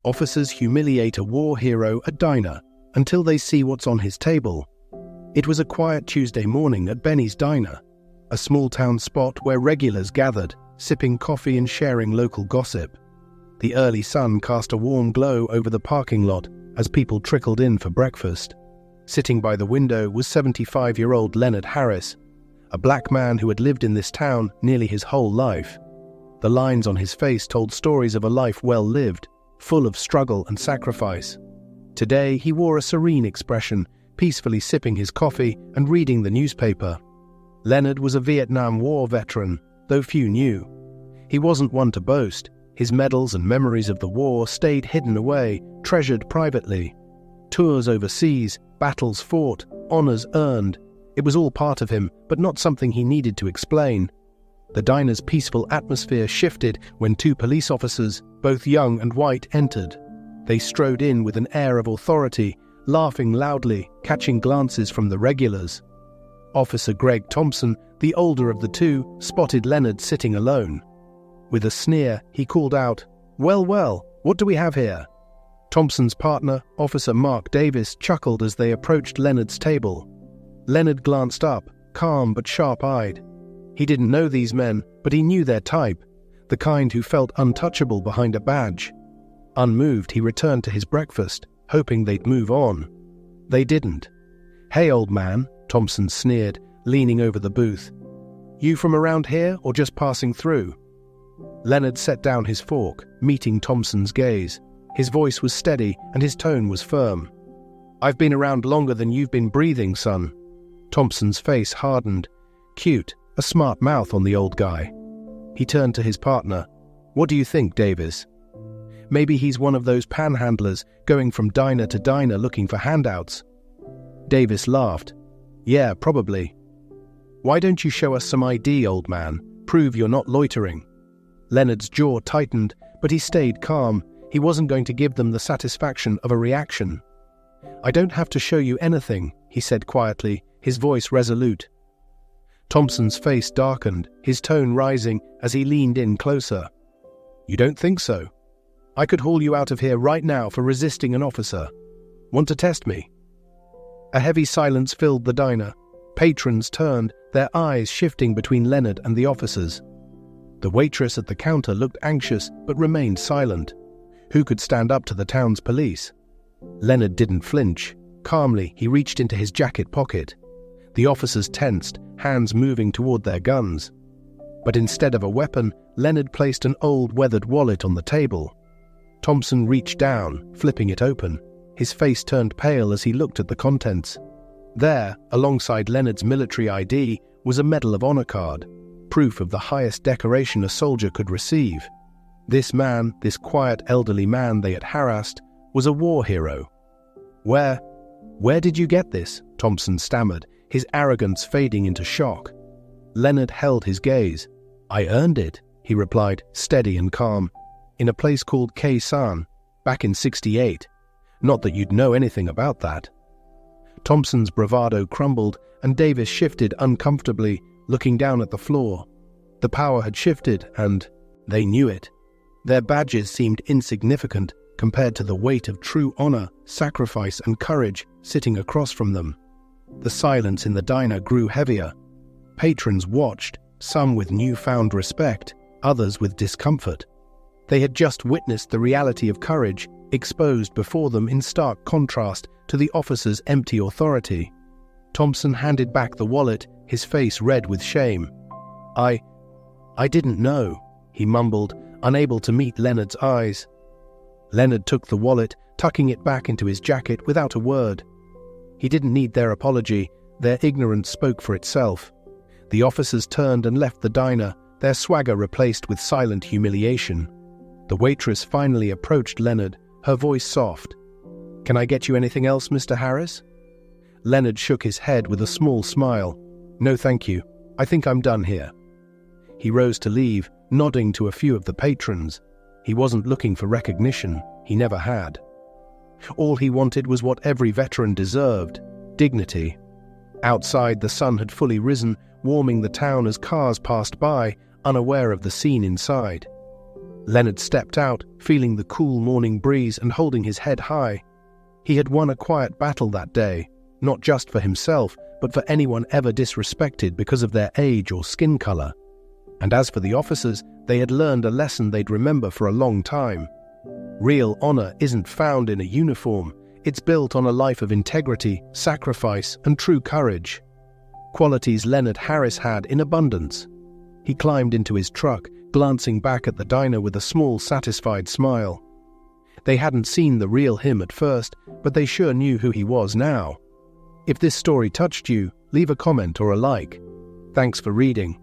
Officers humiliate a war hero at diner until they see what's on his table. It was a quiet Tuesday morning at Benny's Diner, a small-town spot where regulars gathered, sipping coffee and sharing local gossip. The early sun cast a warm glow over the parking lot as people trickled in for breakfast. Sitting by the window was 75-year-old Leonard Harris, a black man who had lived in this town nearly his whole life. The lines on his face told stories of a life well lived, full of struggle and sacrifice. Today he wore a serene expression, peacefully sipping his coffee and reading the newspaper. Leonard was a Vietnam War veteran, though few knew. He wasn't one to boast. His medals and memories of the war stayed hidden away, treasured privately. Tours overseas, battles fought, honors earned. It was all part of him, but not something he needed to explain. The diner's peaceful atmosphere shifted when two police officers, both young and white, entered. They strode in with an air of authority, laughing loudly, catching glances from the regulars. Officer Greg Thompson, the older of the two, spotted Leonard sitting alone. With a sneer, he called out, "Well, well, what do we have here?" Thompson's partner, Officer Mark Davis, chuckled as they approached Leonard's table. Leonard glanced up, calm but sharp-eyed. He didn't know these men, but he knew their type, the kind who felt untouchable behind a badge. Unmoved, he returned to his breakfast, hoping they'd move on. They didn't. "Hey, old man," Thompson sneered, leaning over the booth. "You from around here or just passing through?" Leonard set down his fork, meeting Thompson's gaze. His voice was steady and his tone was firm. "I've been around longer than you've been breathing, son." Thompson's face hardened. Cute, a smart mouth on the old guy. He turned to his partner. "What do you think, Davis? Maybe he's one of those panhandlers going from diner to diner looking for handouts." Davis laughed. "Yeah, probably." "Why don't you show us some ID, old man? Prove you're not loitering." Leonard's jaw tightened, but he stayed calm. He wasn't going to give them the satisfaction of a reaction. "I don't have to show you anything," he said quietly, his voice resolute. Thompson's face darkened, his tone rising as he leaned in closer. "You don't think so? I could haul you out of here right now for resisting an officer. Want to test me?" A heavy silence filled the diner. Patrons turned, their eyes shifting between Leonard and the officers. The waitress at the counter looked anxious but remained silent. Who could stand up to the town's police? Leonard didn't flinch. Calmly, he reached into his jacket pocket. The officers tensed, hands moving toward their guns. But instead of a weapon, Leonard placed an old weathered wallet on the table. Thompson reached down, flipping it open. His face turned pale as he looked at the contents. There, alongside Leonard's military ID, was a Medal of Honor card, proof of the highest decoration a soldier could receive. This man, this quiet elderly man they had harassed, was a war hero. Where did you get this?" Thompson stammered, his arrogance fading into shock. Leonard held his gaze. "I earned it," he replied, steady and calm. "In a place called Khe Sanh, back in '68. Not that you'd know anything about that." Thompson's bravado crumbled, and Davis shifted uncomfortably, looking down at the floor. The power had shifted, and they knew it. Their badges seemed insignificant compared to the weight of true honor, sacrifice, and courage sitting across from them. The silence in the diner grew heavier. Patrons watched, some with newfound respect, others with discomfort. They had just witnessed the reality of courage, exposed before them in stark contrast to the officer's empty authority. Thompson handed back the wallet, his face red with shame. I didn't know," he mumbled, unable to meet Leonard's eyes. Leonard took the wallet, tucking it back into his jacket without a word. He didn't need their apology, their ignorance spoke for itself. The officers turned and left the diner, their swagger replaced with silent humiliation. The waitress finally approached Leonard, her voice soft. "Can I get you anything else, Mr. Harris?" Leonard shook his head with a small smile. "No, thank you. I think I'm done here." He rose to leave, nodding to a few of the patrons. He wasn't looking for recognition. He never had. All he wanted was what every veteran deserved: dignity. Outside, the sun had fully risen, warming the town as cars passed by, unaware of the scene inside. Leonard stepped out, feeling the cool morning breeze and holding his head high. He had won a quiet battle that day, not just for himself, but for anyone ever disrespected because of their age or skin color. And as for the officers, they had learned a lesson they'd remember for a long time. Real honor isn't found in a uniform. It's built on a life of integrity, sacrifice, and true courage. Qualities Leonard Harris had in abundance. He climbed into his truck, glancing back at the diner with a small, satisfied smile. They hadn't seen the real him at first, but they sure knew who he was now. If this story touched you, leave a comment or a like. Thanks for reading.